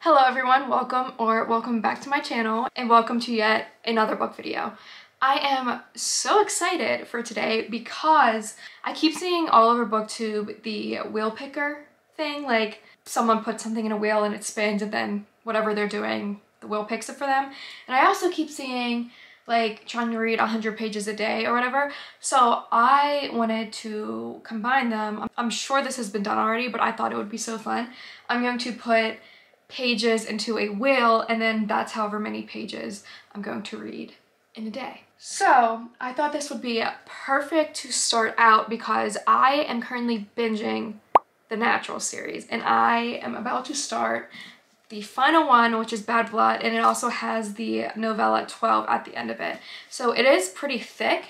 Hello everyone, welcome back to my channel and welcome to yet another book video. I am so excited for today because I keep seeing all over booktube the wheel picker thing, like someone puts something in a wheel and it spins and then whatever they're doing, the wheel picks it for them. And I also keep seeing like trying to read 100 pages a day or whatever. So I wanted to combine them. I'm sure this has been done already, but I thought it would be so fun. I'm going to put pages into a wheel and then that's however many pages I'm going to read in a day. So I thought this would be perfect to start out because I am currently binging the Natural series and I am about to start the final one, which is Bad Blood, and it also has the novella 12 at the end of it. So it is pretty thick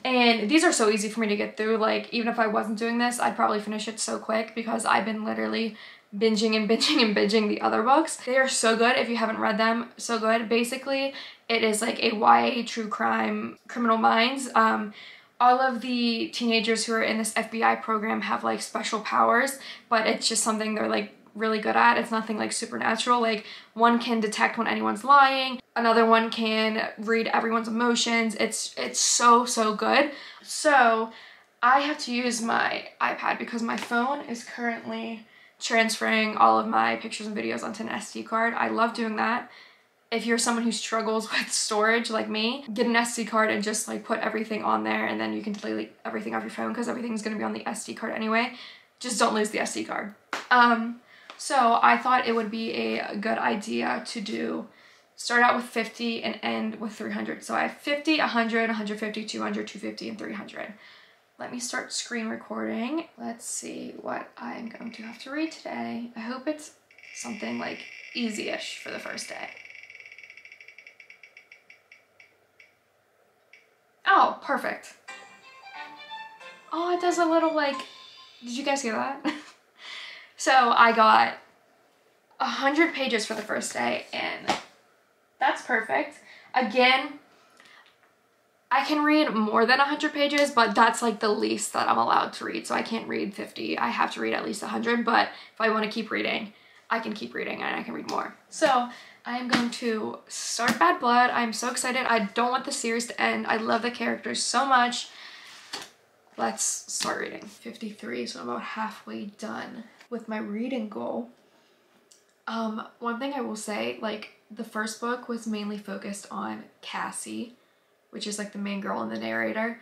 and these are so easy for me to get through. Like even if I wasn't doing this, I'd probably finish it so quick because I've been literally binging and binging and binging the other books. They are so good if you haven't read them, so good. Basically, it is like a YA true crime Criminal Minds. All of the teenagers who are in this FBI program have like special powers, but it's just something they're like really good at. It's nothing like supernatural. Like one can detect when anyone's lying, another one can read everyone's emotions. It's so good. So I have to use my iPad because my phone is currently transferring all of my pictures and videos onto an SD card. I love doing that. If you're someone who struggles with storage like me, get an SD card and just like put everything on there and then you can delete everything off your phone because everything's gonna be on the SD card anyway. Just don't lose the SD card. So I thought it would be a good idea to start out with 50 and end with 300. So I have 50, 100, 150, 200, 250, and 300. Let me start screen recording. Let's see what I'm going to have to read today. I hope it's something like easy-ish for the first day. Oh, perfect. Oh, it does a little like, did you guys hear that? So I got 100 pages for the first day and that's perfect. Again, I can read more than 100 pages, but that's like the least that I'm allowed to read. So I can't read 50. I have to read at least 100, but if I want to keep reading, I can keep reading and I can read more. So I am going to start Bad Blood. I'm so excited. I don't want the series to end. I love the characters so much. Let's start reading. 53, so I'm about halfway done with my reading goal. One thing I will say, like the first book was mainly focused on Cassie, which is like the main girl and the narrator.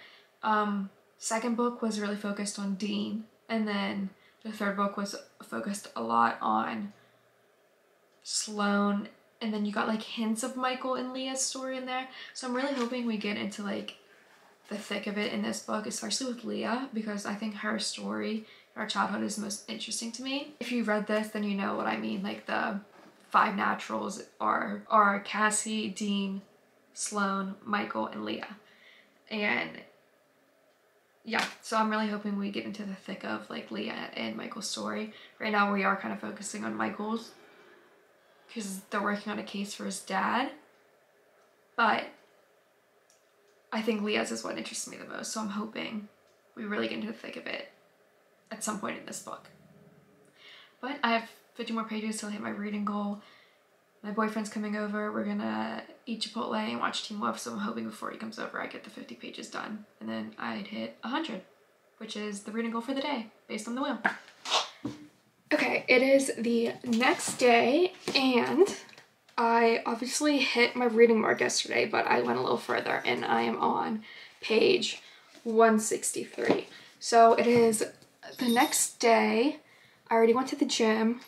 Second book was really focused on Dean, and then the third book was focused a lot on Sloane, and then you got like hints of Michael and Leah's story in there. So I'm really hoping we get into like the thick of it in this book, especially with Leah, because I think her story, her childhood, is the most interesting to me. If you read this, then you know what I mean. Like the 5 naturals are Cassie, Dean, Sloane, Michael, and Leah. And yeah, so I'm really hoping we get into the thick of like Leah and Michael's story. Right now we are kind of focusing on Michael's because they're working on a case for his dad, but I think Leah's is what interests me the most, so I'm hoping we really get into the thick of it at some point in this book. But I have 50 more pages till I hit my reading goal. My boyfriend's coming over. We're gonna eat Chipotle and watch Teen Wolf, so I'm hoping before he comes over I get the 50 pages done. And then I'd hit 100, which is the reading goal for the day, based on the wheel. Okay, it is the next day, and I obviously hit my reading mark yesterday, but I went a little further, and I am on page 163. So it is the next day. I already went to the gym.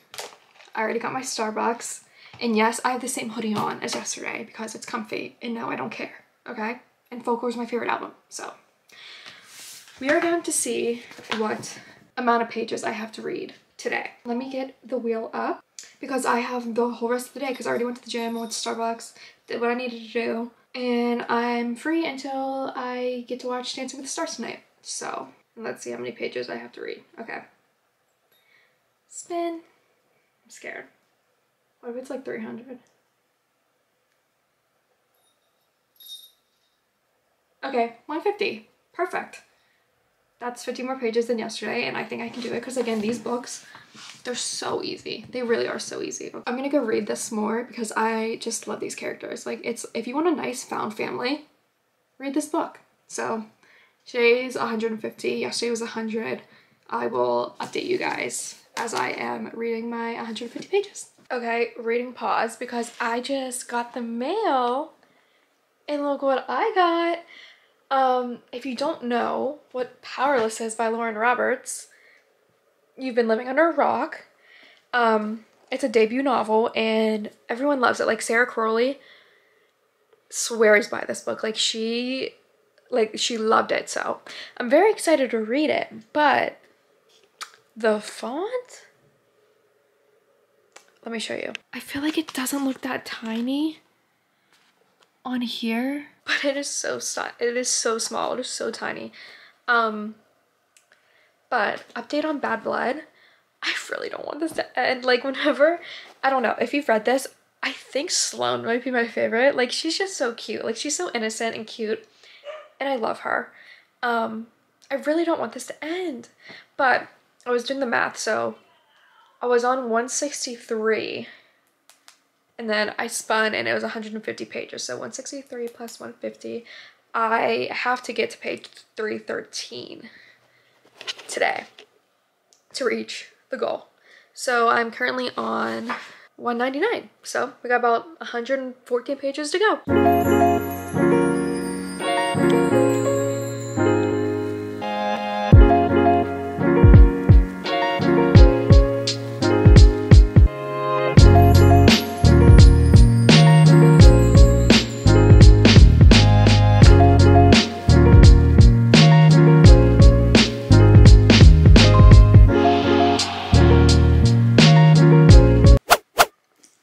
I already got my Starbucks. And yes, I have the same hoodie on as yesterday because it's comfy, and no, I don't care, okay? And Folklore is my favorite album, so. We are going to see what amount of pages I have to read today. Let me get the wheel up because I have the whole rest of the day because I already went to the gym, I went to Starbucks, did what I needed to do, and I'm free until I get to watch Dancing with the Stars tonight. So, let's see how many pages I have to read. Okay. Spin. I'm scared. What if it's like 300? Okay, 150. Perfect. That's 50 more pages than yesterday, and I think I can do it because, again, these books, they're so easy. They really are so easy. I'm gonna go read this more because I just love these characters. Like, it's, if you want a nice found family, read this book. So today's 150, yesterday was 100. I will update you guys as I am reading my 150 pages. Okay, reading pause because I just got the mail and look what I got. If you don't know what Powerless is by Lauren Roberts, you've been living under a rock. It's a debut novel and everyone loves it. Like, Sarah Crowley swears by this book. Like, she loved it. So I'm very excited to read it, but the font, let me show you. I feel like it doesn't look that tiny on here, but it is so small. It is so tiny. But update on Bad Blood. I really don't want this to end. Like, whenever, I don't know if you've read this, I think Sloane might be my favorite. Like, she's just so cute. Like, she's so innocent and cute, and I love her. I really don't want this to end, but I was doing the math, so I was on 163, and then I spun, and it was 150 pages, so 163 plus 150. I have to get to page 313 today to reach the goal. So I'm currently on 199, so we got about 114 pages to go.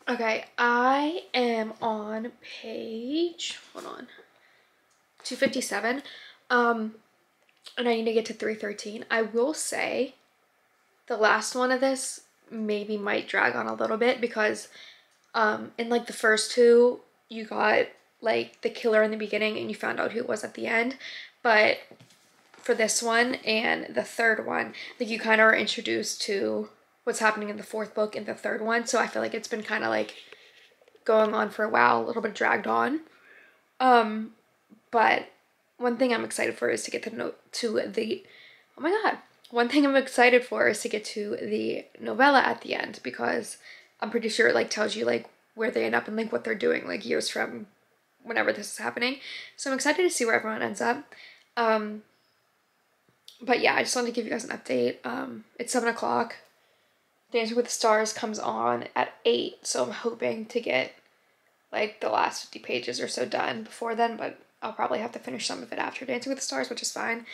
Okay, I am on page, hold on, 257, and I need to get to 313. I will say the last one of this maybe might drag on a little bit because in like the first two, you got like the killer in the beginning and you found out who it was at the end, but for this one and the third one, like, you kind of are introduced to what's happening in the fourth book in the third one, so I feel like it's been kind of like going on for a while, a little bit dragged on. But one thing I'm excited for is to get one thing I'm excited for is to get to the novella at the end, because I'm pretty sure it like tells you like where they end up and like what they're doing like years from whenever this is happening. So I'm excited to see where everyone ends up. But yeah, I just wanted to give you guys an update. It's 7 o'clock. Dancing with the Stars comes on at 8, so I'm hoping to get like the last 50 pages or so done before then, but I'll probably have to finish some of it after Dancing with the Stars, which is fine.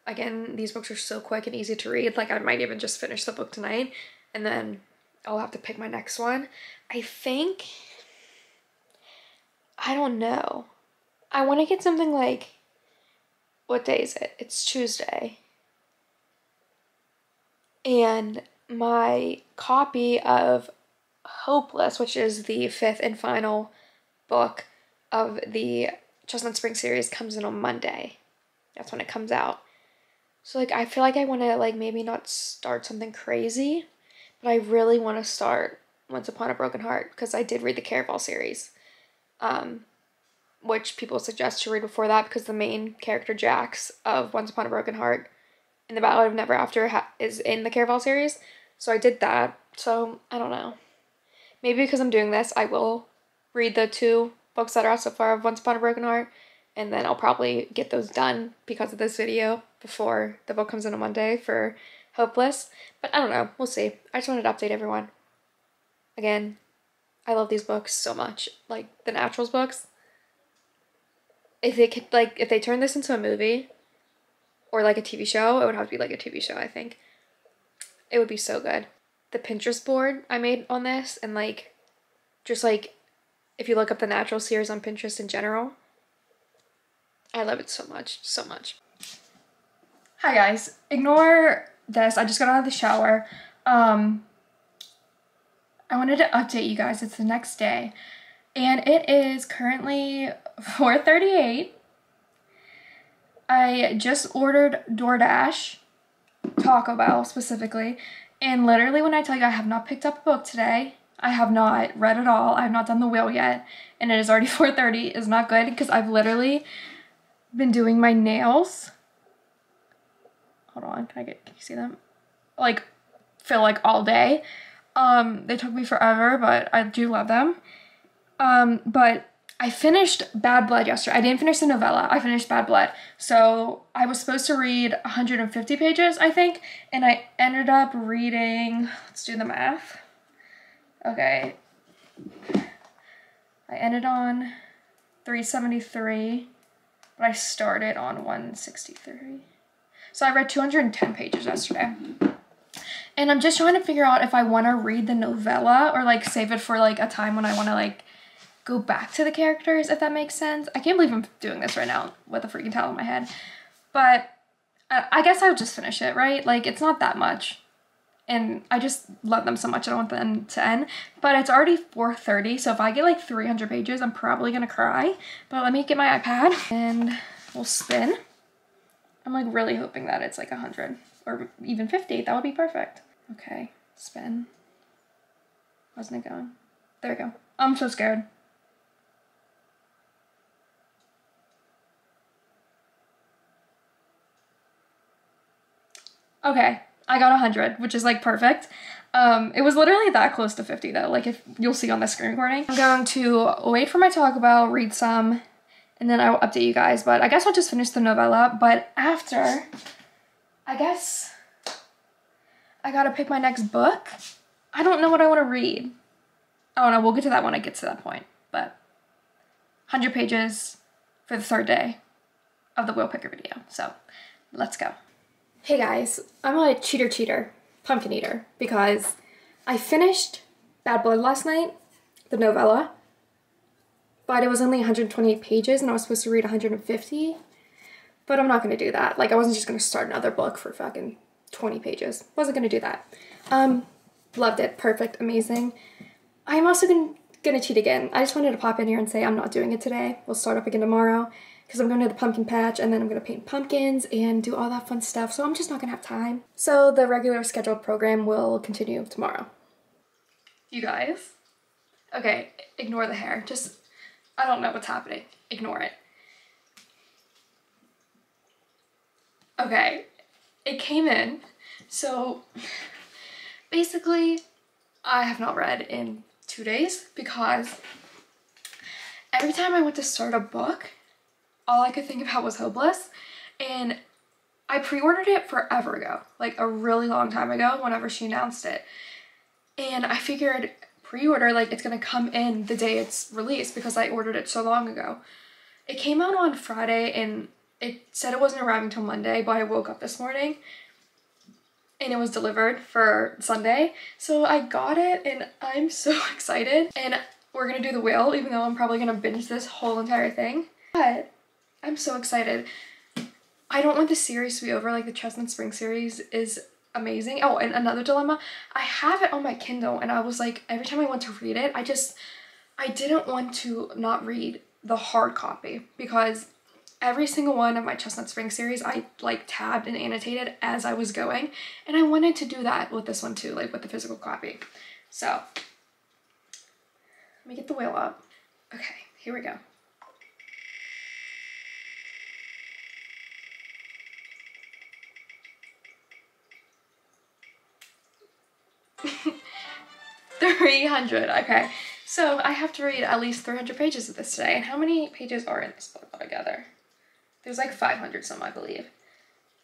Again, these books are so quick and easy to read. Like, I might even just finish the book tonight, and then I'll have to pick my next one. I think, I don't know. I want to get something like, what day is it? It's Tuesday. And my copy of Hopeless, which is the 5th and final book of the Chestnut Spring series, comes in on Monday. That's when it comes out. So like, I feel like I want to like maybe not start something crazy, but I really want to start Once Upon a Broken Heart, because I did read the Caraval series, which people suggest to read before that because the main character Jax of Once Upon a Broken Heart in the Ballad of Never After is in the Caraval series. So I did that. So I don't know. Maybe because I'm doing this, I will read the 2 books that are out so far of Once Upon a Broken Heart, and then I'll probably get those done because of this video before the book comes in on Monday for Hopeless. But I don't know. We'll see. I just wanted to update everyone. Again, I love these books so much. Like, the Naturals books. If they could, like, if they turn this into a movie or like a TV show, it would have to be like a TV show, I think. It would be so good. The Pinterest board I made on this, and like, just like, if you look up the Natural series on Pinterest in general, I love it so much, so much. Hi guys, ignore this. I just got out of the shower. I wanted to update you guys. It's the next day, and it is currently 4:38. I just ordered DoorDash, Taco Bell specifically, and literally when I tell you I have not picked up a book today, I have not read it all, I have not done the wheel yet, and it is already 4:30. It's not good because I've literally been doing my nails. Hold on, can you see them? Like, feel like all day. They took me forever, but I do love them. But I finished Bad Blood yesterday. I didn't finish the novella. I finished Bad Blood. So I was supposed to read 150 pages, I think, and I ended up reading, let's do the math. Okay. I ended on 373, but I started on 163. So I read 210 pages yesterday. And I'm just trying to figure out if I want to read the novella or like save it for like a time when I want to like go back to the characters, if that makes sense. I can't believe I'm doing this right now with a freaking towel in my head. But I guess I would just finish it, right? Like, it's not that much. And I just love them so much. I don't want them to end. But it's already 4:30, so if I get like 300 pages, I'm probably going to cry. But let me get my iPad and we'll spin. I'm like really hoping that it's like 100 or even 50. That would be perfect. Okay, spin. Wasn't it going? There we go. I'm so scared. Okay, I got 100, which is like perfect. It was literally that close to 50 though, like if you'll see on the screen recording. I'm going to wait for my Taco Bell, read some, and then I will update you guys. But I guess I'll just finish the novella. But after, I guess I gotta pick my next book. I don't know what I want to read. Oh no, we'll get to that when I get to that point. But 100 pages for the third day of the wheel picker video. So let's go. Hey guys, I'm a cheater, pumpkin eater, because I finished Bad Blood last night, the novella, but it was only 128 pages and I was supposed to read 150, but I'm not going to do that. Like, I wasn't just going to start another book for fucking 20 pages. Wasn't going to do that. Loved it. Perfect. Amazing. I'm also going to cheat again. I just wanted to pop in here and say I'm not doing it today. We'll start up again tomorrow, because I'm going to the pumpkin patch and then I'm going to paint pumpkins and do all that fun stuff, so I'm just not going to have time. So the regular scheduled program will continue tomorrow. You guys? Okay, ignore the hair. Just, I don't know what's happening. Ignore it. Okay, it came in. So basically, I have not read in 2 days because every time I went to start a book, all I could think about was Hopeless, and I pre-ordered it forever ago, like a really long time ago whenever she announced it, and I figured pre-order, like, it's gonna come in the day it's released because I ordered it so long ago. It came out on Friday and it said it wasn't arriving till Monday, but I woke up this morning and it was delivered for Sunday, so I got it and I'm so excited. And we're gonna do the wheel, even though I'm probably gonna binge this whole entire thing, but I'm so excited. I don't want the series to be over. Like, the Chestnut Spring series is amazing. Oh, and another dilemma, I have it on my Kindle and I was like, every time I went to read it, I didn't want to not read the hard copy, because every single one of my Chestnut Spring series I like tabbed and annotated as I was going, and I wanted to do that with this one too, like with the physical copy. So let me get the wheel up. Okay, here we go. $300. Okay, so I have to read at least 300 pages of this today. And how many pages are in this book altogether? There's like 500 some, I believe.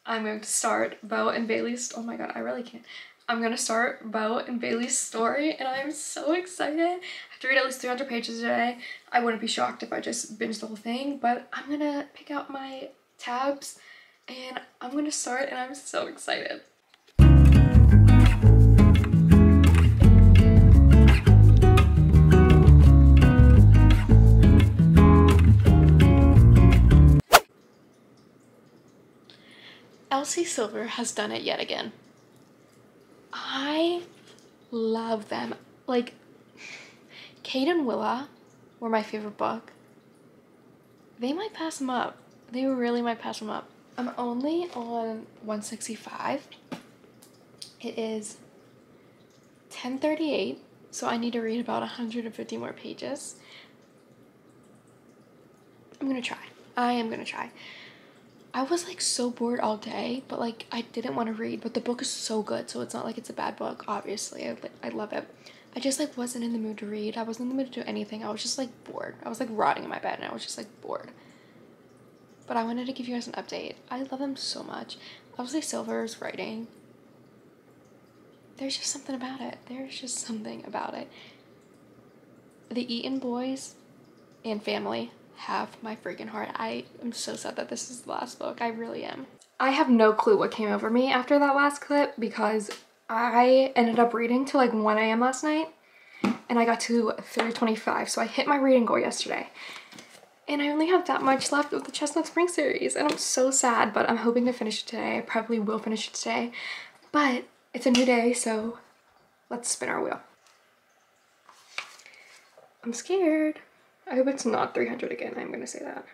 I'm going to start Beau and Bailey's, oh my god, I really can't. I'm going to start Beau and Bailey's story, and I'm so excited. I have to read at least 300 pages today. I wouldn't be shocked if I just binged the whole thing, but I'm going to pick out my tabs, and I'm going to start, and I'm so excited. Elsie Silver has done it yet again. I love them. Like, Kate and Willa were my favorite book. They might pass them up. They really might pass them up. I'm only on 165. It is 10:38, so I need to read about 150 more pages. I'm gonna try. I am gonna try. I was like so bored all day, but like I didn't want to read, but the book is so good, so it's not like it's a bad book. Obviously, I love it. I just like wasn't in the mood to read. I wasn't in the mood to do anything. I was just like bored. I was like rotting in my bed and I was just like bored. But I wanted to give you guys an update. I love them so much. Obviously Silver's writing. There's just something about it. There's just something about it. The Eaton boys and family have my freaking heart. I am so sad that this is the last book. I really am. I have no clue what came over me after that last clip because I ended up reading till like 1 a.m. last night and I got to 3:25, so I hit my reading goal yesterday. And I only have that much left of the Chestnut Spring series and I'm so sad, but I'm hoping to finish it today. I probably will finish it today, but it's a new day, so let's spin our wheel. I'm scared. I hope it's not 300 again. I'm gonna say that.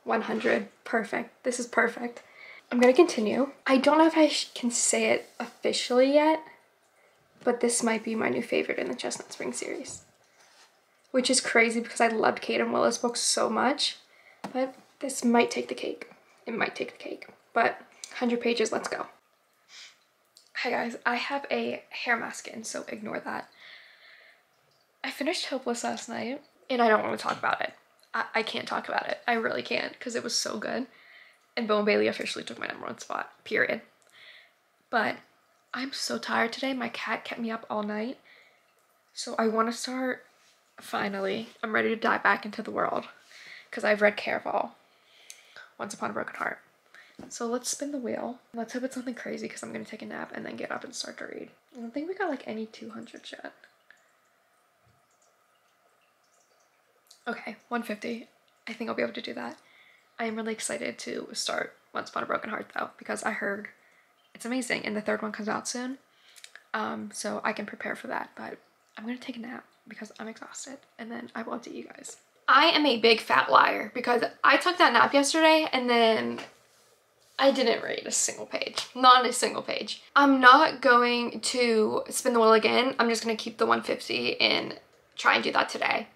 100. Perfect. This is perfect. I'm gonna continue. I don't know if I can say it officially yet, but this might be my new favorite in the Chestnut Spring series. Which is crazy because I loved Kate and Willa's books so much, but this might take the cake. It might take the cake, but 100 pages, let's go. Hi guys, I have a hair mask in, so ignore that. I finished Hopeless last night, and I don't want to talk about it. I can't talk about it. I really can't, because it was so good. And Bo and Bailey officially took my #1 spot, period. But I'm so tired today. My cat kept me up all night. So I want to start, finally. I'm ready to dive back into the world, because I've read Caraval, Once Upon a Broken Heart. So let's spin the wheel. Let's hope it's nothing crazy, because I'm going to take a nap and then get up and start to read. I don't think we got like any 200s yet. Okay, 150. I think I'll be able to do that. I am really excited to start Once Upon a Broken Heart though, because I heard it's amazing and the third one comes out soon. So I can prepare for that, but I'm gonna take a nap because I'm exhausted and then I will update you guys. I am a big fat liar because I took that nap yesterday and then I didn't read a single page. Not a single page. I'm not going to spin the wheel again. I'm just gonna keep the 150 and try and do that today.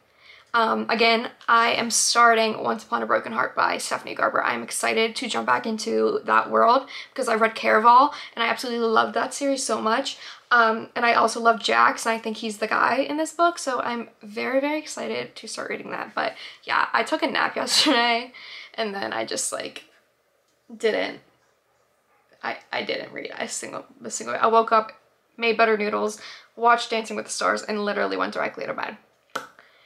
Again, I am starting Once Upon a Broken Heart by Stephanie Garber. I'm excited to jump back into that world because I read Caraval and I absolutely loved that series so much. And I also love Jax and I think he's the guy in this book. So I'm very, very excited to start reading that. But yeah, I took a nap yesterday and then I just like didn't read a single. I woke up, made butter noodles, watched Dancing with the Stars and literally went directly to bed.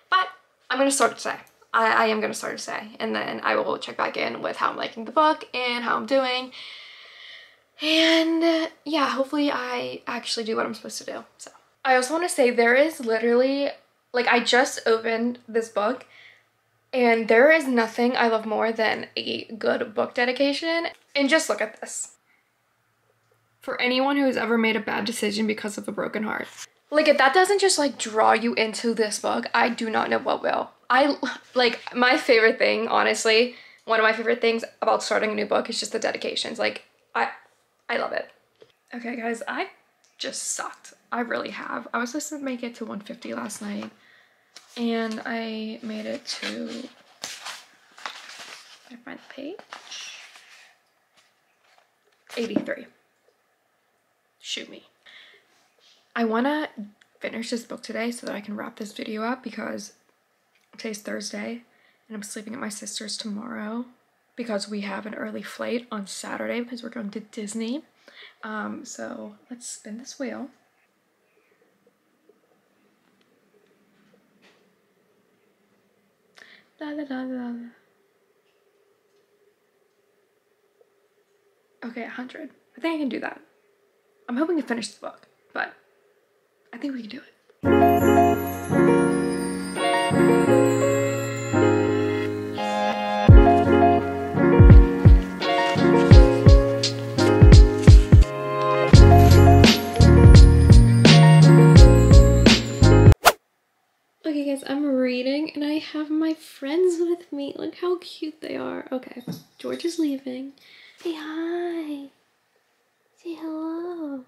But I'm gonna start it today. I am gonna start it today, and then I will check back in with how I'm liking the book and how I'm doing. And yeah, hopefully I actually do what I'm supposed to do. So I also want to say there is literally, like, I just opened this book and there is nothing I love more than a good book dedication. And just look at this. For anyone who has ever made a bad decision because of a broken heart. Like, if that doesn't just like draw you into this book, I do not know what will. Like, my favorite thing, honestly, one of my favorite things about starting a new book is just the dedications. Like, I love it. Okay guys, I just sucked. I really have. I was supposed to make it to 150 last night and I made it to, I find the page, 83. Shoot me. I want to finish this book today so that I can wrap this video up because today's Thursday and I'm sleeping at my sister's tomorrow because we have an early flight on Saturday because we're going to Disney. So let's spin this wheel. La, la, la, la. Okay, 100. I think I can do that. I'm hoping to finish the book, but I think we can do it. Okay guys, I'm reading and I have my friends with me. Look how cute they are. Okay, George is leaving. Say hi. Say hello.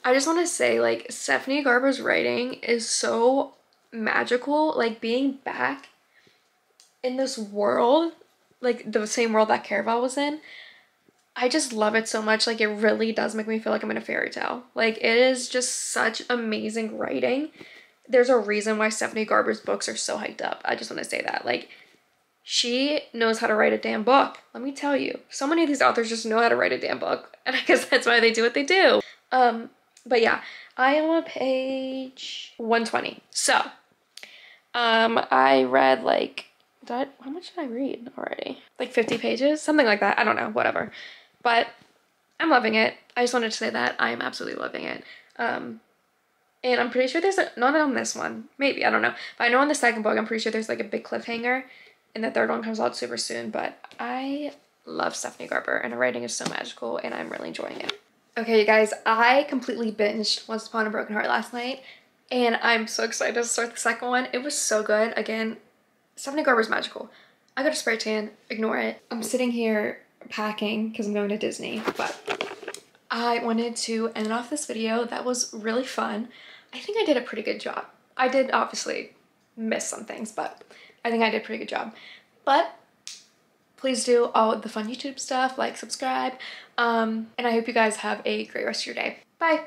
I just want to say, like, Stephanie Garber's writing is so magical. Like, being back in this world, like the same world that Caraval was in, I just love it so much. Like, it really does make me feel like I'm in a fairy tale. Like, it is just such amazing writing. There's a reason why Stephanie Garber's books are so hyped up. I just want to say that. Like, she knows how to write a damn book. Let me tell you. So many of these authors just know how to write a damn book. And I guess that's why they do what they do. But yeah, I am on page 120. So, I read like, how much did I read already? Like 50 pages? Something like that. I don't know, whatever. But I'm loving it. I just wanted to say that I am absolutely loving it. And I'm pretty sure there's not on this one. Maybe, I don't know. But I know on the second book, I'm pretty sure there's like a big cliffhanger. And the third one comes out super soon. But I love Stephanie Garber and her writing is so magical and I'm really enjoying it. Okay, you guys, I completely binged Once Upon a Broken Heart last night, and I'm so excited to start the second one. It was so good. Again, Stephanie Garber's magical. I got a spray tan, ignore it. I'm sitting here packing because I'm going to Disney, but I wanted to end off this video. That was really fun. I think I did a pretty good job. I did obviously miss some things, but I think I did a pretty good job. But please do all the fun YouTube stuff, like, subscribe, and I hope you guys have a great rest of your day. Bye!